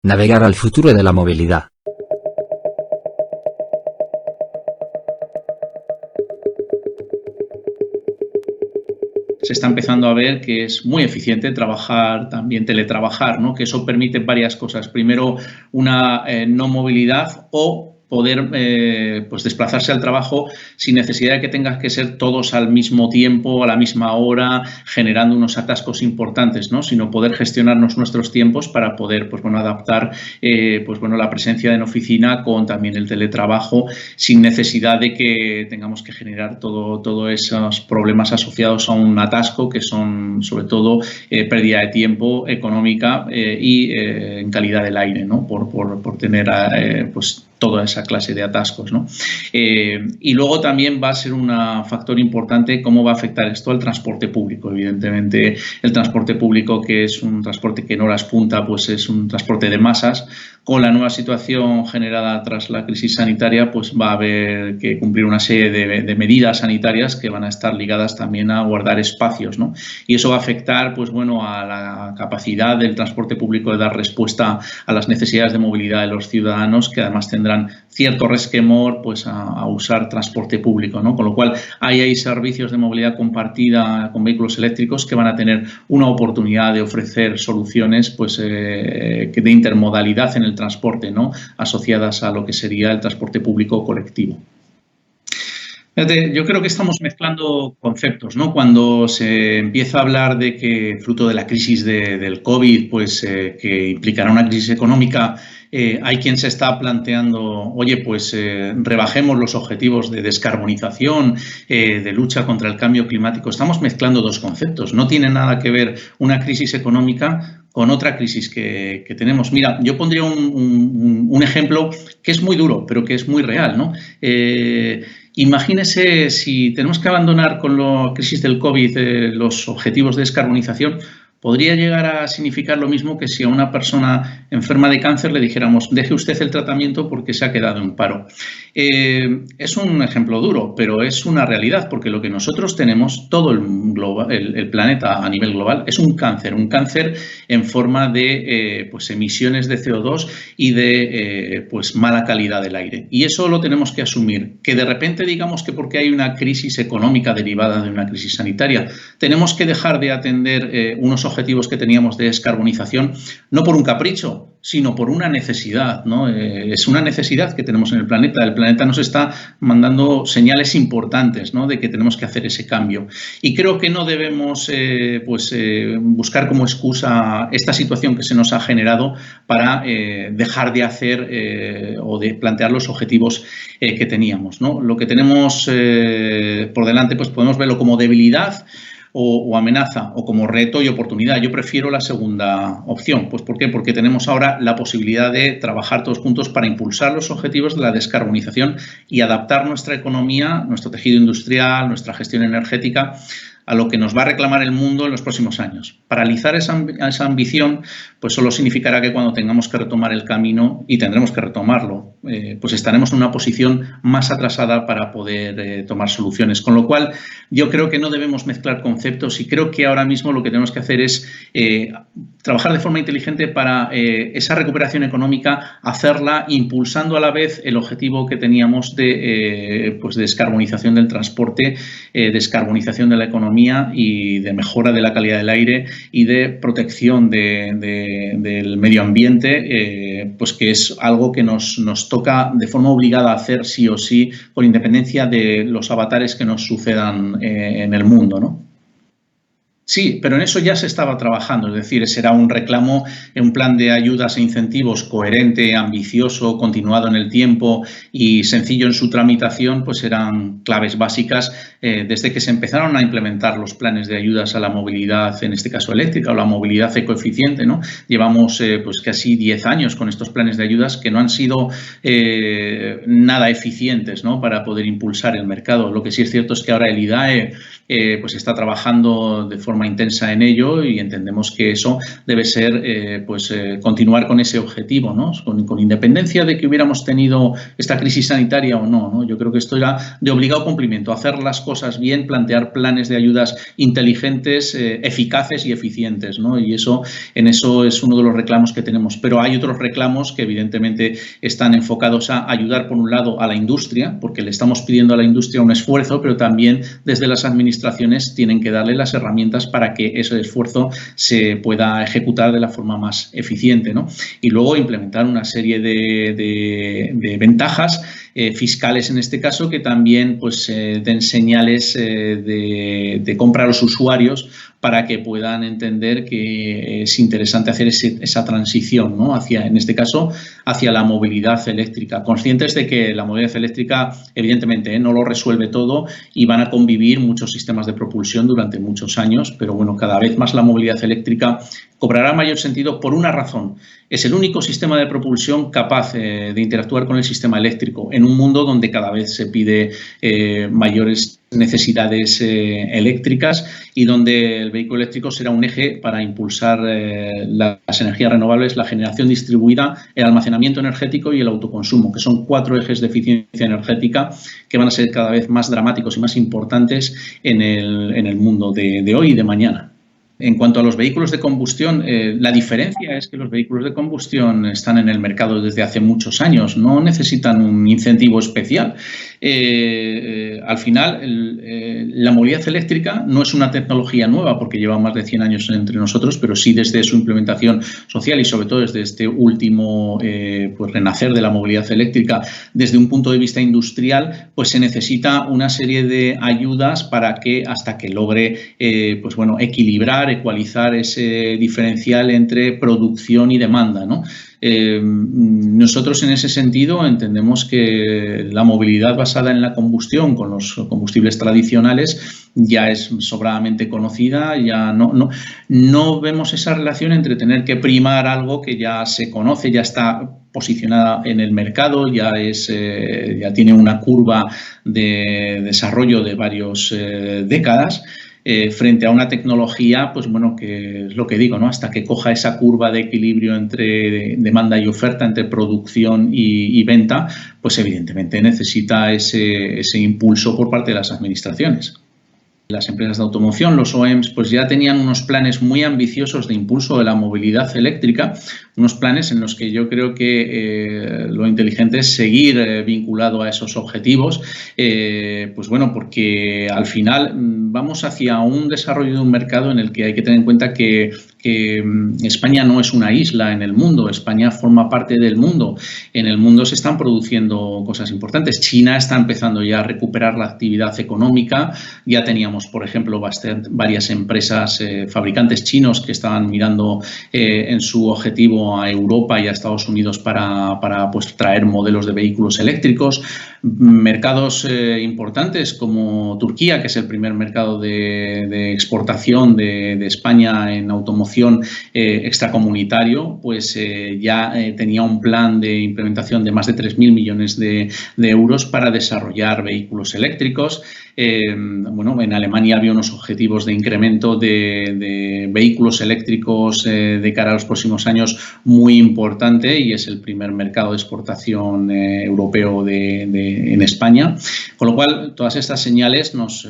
Navegar al futuro de la movilidad. Se está empezando a ver que es muy eficiente trabajar, también teletrabajar, ¿no? Que eso permite varias cosas. Primero, una no movilidad o poder pues desplazarse al trabajo sin necesidad de que tengas que ser todos al mismo tiempo, a la misma hora, generando unos atascos importantes, ¿no? Sino poder gestionarnos nuestros tiempos para poder pues, bueno, adaptar pues, bueno, la presencia en oficina con también el teletrabajo sin necesidad de que tengamos que generar todos esos problemas asociados a un atasco que son sobre todo pérdida de tiempo económica y en calidad del aire, ¿no? Por tener pues toda esa clase de atascos, ¿no? Y luego también va a ser un factor importante cómo va a afectar esto al transporte público. Evidentemente, el transporte público, que es un transporte que en horas punta, pues es un transporte de masas. Con la nueva situación generada tras la crisis sanitaria, pues va a haber que cumplir una serie de medidas sanitarias que van a estar ligadas también a guardar espacios, ¿no? Y eso va a afectar, pues bueno, a la capacidad del transporte público de dar respuesta a las necesidades de movilidad de los ciudadanos, que además tendrán cierto resquemor pues a usar transporte público, ¿no? Con lo cual ahí hay servicios de movilidad compartida con vehículos eléctricos que van a tener una oportunidad de ofrecer soluciones pues de intermodalidad en el transporte, ¿no? Asociadas a lo que sería el transporte público colectivo. Yo creo que estamos mezclando conceptos, ¿no? Cuando se empieza a hablar de que fruto de la crisis del COVID, pues que implicará una crisis económica, hay quien se está planteando, oye, pues rebajemos los objetivos de descarbonización, de lucha contra el cambio climático. Estamos mezclando dos conceptos. No tiene nada que ver una crisis económica con otra crisis que tenemos. Mira, yo pondría un ejemplo que es muy duro, pero que es muy real, ¿no? Imagínese si tenemos que abandonar con la crisis del COVID los objetivos de descarbonización, podría llegar a significar lo mismo que si a una persona enferma de cáncer le dijéramos deje usted el tratamiento porque se ha quedado en paro. Es un ejemplo duro, pero es una realidad porque lo que nosotros tenemos, todo el planeta a nivel global, es un cáncer en forma de pues emisiones de CO2 y de pues mala calidad del aire. Y eso lo tenemos que asumir. Que de repente digamos que porque hay una crisis económica derivada de una crisis sanitaria, tenemos que dejar de atender unos objetivos que teníamos de descarbonización, no por un capricho, sino por una necesidad, ¿no? Es una necesidad que tenemos en el planeta. El planeta nos está mandando señales importantes, ¿no? De que tenemos que hacer ese cambio. Y creo que no debemos buscar como excusa esta situación que se nos ha generado para dejar de hacer o de plantear los objetivos que teníamos, ¿no? Lo que tenemos por delante pues podemos verlo como debilidad o amenaza o como reto y oportunidad. Yo prefiero la segunda opción. Pues ¿por qué? Porque tenemos ahora la posibilidad de trabajar todos juntos para impulsar los objetivos de la descarbonización y adaptar nuestra economía, nuestro tejido industrial, nuestra gestión energética a lo que nos va a reclamar el mundo en los próximos años. Paralizar esa ambición pues solo significará que cuando tengamos que retomar el camino, y tendremos que retomarlo, pues estaremos en una posición más atrasada para poder tomar soluciones. Con lo cual, yo creo que no debemos mezclar conceptos y creo que ahora mismo lo que tenemos que hacer es trabajar de forma inteligente para esa recuperación económica, hacerla impulsando a la vez el objetivo que teníamos de pues descarbonización del transporte, descarbonización de la economía y de mejora de la calidad del aire y de protección del medio ambiente, pues que es algo que nos toca de forma obligada a hacer sí o sí, con independencia de los avatares que nos sucedan en el mundo, ¿no? Sí, pero en eso ya se estaba trabajando, es decir, será un reclamo, un plan de ayudas e incentivos coherente, ambicioso, continuado en el tiempo y sencillo en su tramitación, pues eran claves básicas desde que se empezaron a implementar los planes de ayudas a la movilidad, en este caso eléctrica, o la movilidad ecoeficiente, ¿no? Llevamos pues casi 10 años con estos planes de ayudas que no han sido nada eficientes, ¿no? Para poder impulsar el mercado. Lo que sí es cierto es que ahora el IDAE pues está trabajando de forma forma intensa en ello y entendemos que eso debe ser continuar con ese objetivo, ¿no? Con independencia de que hubiéramos tenido esta crisis sanitaria o no, ¿no? Yo creo que esto era de obligado cumplimiento, hacer las cosas bien, plantear planes de ayudas inteligentes, eficaces y eficientes, ¿no? Y en eso es uno de los reclamos que tenemos. Pero hay otros reclamos que evidentemente están enfocados a ayudar, por un lado, a la industria, porque le estamos pidiendo a la industria un esfuerzo, pero también desde las administraciones tienen que darle las herramientas para que ese esfuerzo se pueda ejecutar de la forma más eficiente, ¿no? Y luego implementar una serie de ventajas fiscales en este caso que también den señales de compra a los usuarios para que puedan entender que es interesante hacer esa transición, ¿no? En este caso, hacia la movilidad eléctrica. Conscientes de que la movilidad eléctrica, evidentemente, no lo resuelve todo y van a convivir muchos sistemas de propulsión durante muchos años, pero bueno, cada vez más la movilidad eléctrica cobrará mayor sentido por una razón. Es el único sistema de propulsión capaz de interactuar con el sistema eléctrico en un mundo donde cada vez se pide mayores necesidades eléctricas y donde el vehículo eléctrico será un eje para impulsar las energías renovables, la generación distribuida, el almacenamiento energético y el autoconsumo, que son 4 ejes de eficiencia energética que van a ser cada vez más dramáticos y más importantes en el mundo de hoy y de mañana. En cuanto a los vehículos de combustión, la diferencia es que los vehículos de combustión están en el mercado desde hace muchos años, no necesitan un incentivo especial. Al final, la movilidad eléctrica no es una tecnología nueva porque lleva más de 100 años entre nosotros, pero sí desde su implementación social y sobre todo desde este último renacer de la movilidad eléctrica desde un punto de vista industrial, pues se necesita una serie de ayudas para que hasta que logre equilibrar, ecualizar ese diferencial entre producción y demanda, ¿no? Nosotros en ese sentido entendemos que la movilidad basada en la combustión con los combustibles tradicionales ya es sobradamente conocida, ya no vemos esa relación entre tener que primar algo que ya se conoce, ya está posicionada en el mercado, ya tiene una curva de desarrollo de varias décadas. Frente a una tecnología, que es lo que digo, ¿no? Hasta que coja esa curva de equilibrio entre demanda y oferta, entre producción y venta, pues evidentemente necesita ese impulso por parte de las administraciones. Las empresas de automoción, los OEMs, pues ya tenían unos planes muy ambiciosos de impulso de la movilidad eléctrica, unos planes en los que yo creo que lo inteligente es seguir vinculado a esos objetivos, porque al final vamos hacia un desarrollo de un mercado en el que hay que tener en cuenta que España no es una isla en el mundo, España forma parte del mundo. En el mundo se están produciendo cosas importantes. China está empezando ya a recuperar la actividad económica. Ya teníamos, por ejemplo, varias empresas fabricantes chinos que estaban mirando en su objetivo a Europa y a Estados Unidos para traer modelos de vehículos eléctricos. Mercados importantes como Turquía, que es el primer mercado de exportación de España en automoción extracomunitario, ya tenía un plan de implementación de más de 3.000 millones de euros para desarrollar vehículos eléctricos. En Alemania había unos objetivos de incremento de vehículos eléctricos de cara a los próximos años muy importante y es el primer mercado de exportación europeo en España. Con lo cual, todas estas señales nos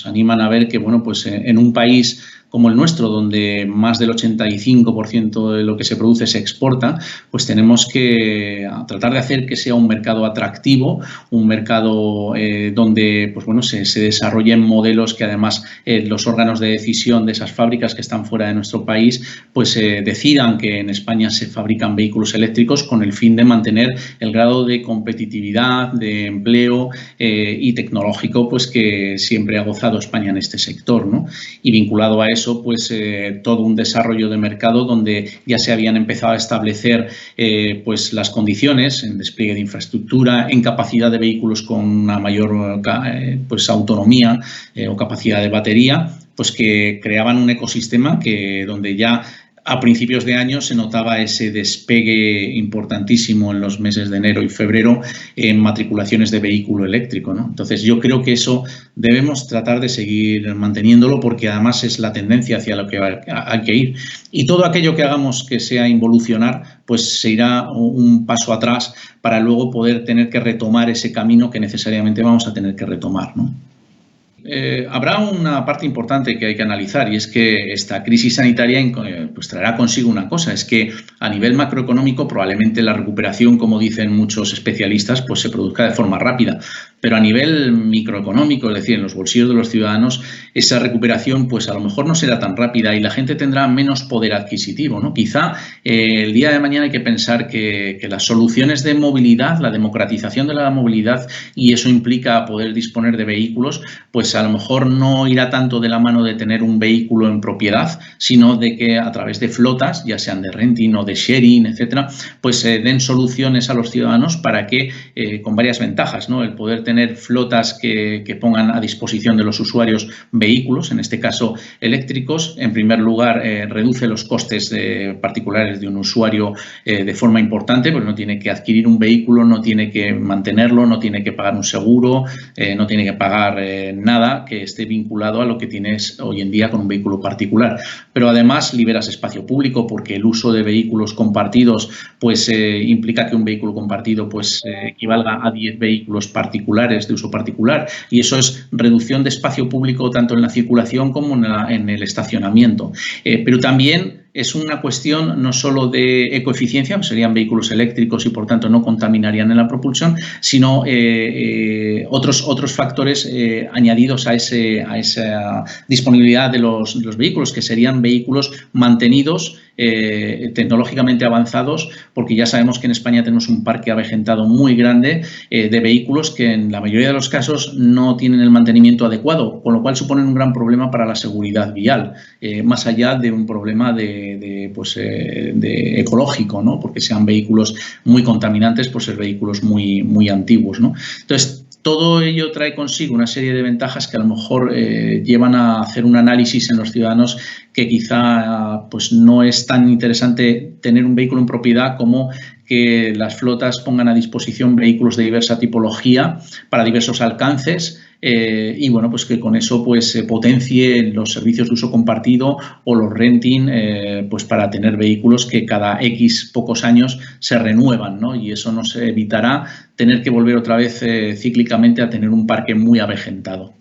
animan a ver que, en un país como el nuestro, donde más del 85% de lo que se produce se exporta, pues tenemos que tratar de hacer que sea un mercado atractivo, un mercado donde se desarrollen modelos que además los órganos de decisión de esas fábricas que están fuera de nuestro país decidan que en España se fabrican vehículos eléctricos con el fin de mantener el grado de competitividad, de empleo y tecnológico que siempre ha gozado España en este sector, ¿no? Y vinculado a eso, todo un desarrollo de mercado donde ya se habían empezado a establecer las condiciones en despliegue de infraestructura, en capacidad de vehículos con una mayor autonomía o capacidad de batería, que creaban un ecosistema donde ya a principios de año se notaba ese despegue importantísimo en los meses de enero y febrero en matriculaciones de vehículo eléctrico, ¿no? Entonces, yo creo que eso debemos tratar de seguir manteniéndolo porque además es la tendencia hacia lo que hay que ir. Y todo aquello que hagamos que sea involucionar, pues se irá un paso atrás para luego poder tener que retomar ese camino que necesariamente vamos a tener que retomar, ¿no? Habrá una parte importante que hay que analizar y es que esta crisis sanitaria pues traerá consigo una cosa, es que a nivel macroeconómico probablemente la recuperación, como dicen muchos especialistas, pues se produzca de forma rápida, pero a nivel microeconómico, es decir, en los bolsillos de los ciudadanos, esa recuperación pues a lo mejor no será tan rápida y la gente tendrá menos poder adquisitivo, ¿no? Quizá el día de mañana hay que pensar que las soluciones de movilidad, la democratización de la movilidad, y eso implica poder disponer de vehículos, pues a lo mejor no irá tanto de la mano de tener un vehículo en propiedad, sino de que a través de flotas, ya sean de renting o de sharing, etcétera, pues den soluciones a los ciudadanos para que, con varias ventajas, ¿no? El poder tener flotas que pongan a disposición de los usuarios vehículos, en este caso eléctricos, en primer lugar, reduce los costes particulares de un usuario de forma importante, porque no tiene que adquirir un vehículo, no tiene que mantenerlo, no tiene que pagar un seguro, no tiene que pagar nada que esté vinculado a lo que tienes hoy en día con un vehículo particular. Pero además liberas espacio público porque el uso de vehículos compartidos pues implica que un vehículo compartido pues equivalga a 10 vehículos particulares de uso particular y eso es reducción de espacio público tanto en la circulación como en el estacionamiento. Pero también es una cuestión no solo de ecoeficiencia, pues serían vehículos eléctricos y por tanto no contaminarían en la propulsión, sino otros factores añadidos a esa disponibilidad de los vehículos, que serían vehículos mantenidos, tecnológicamente avanzados, porque ya sabemos que en España tenemos un parque avejentado muy grande de vehículos que en la mayoría de los casos no tienen el mantenimiento adecuado, con lo cual suponen un gran problema para la seguridad vial, más allá de un problema de ecológico, ¿no? Porque sean vehículos muy contaminantes por ser vehículos muy antiguos, ¿no? Entonces, todo ello trae consigo una serie de ventajas que a lo mejor llevan a hacer un análisis en los ciudadanos que quizá pues no es tan interesante tener un vehículo en propiedad como que las flotas pongan a disposición vehículos de diversa tipología para diversos alcances y bueno, pues que con eso pues se potencie los servicios de uso compartido o los renting pues para tener vehículos que cada X pocos años se renuevan, ¿no? Y eso nos evitará tener que volver otra vez cíclicamente a tener un parque muy avejentado.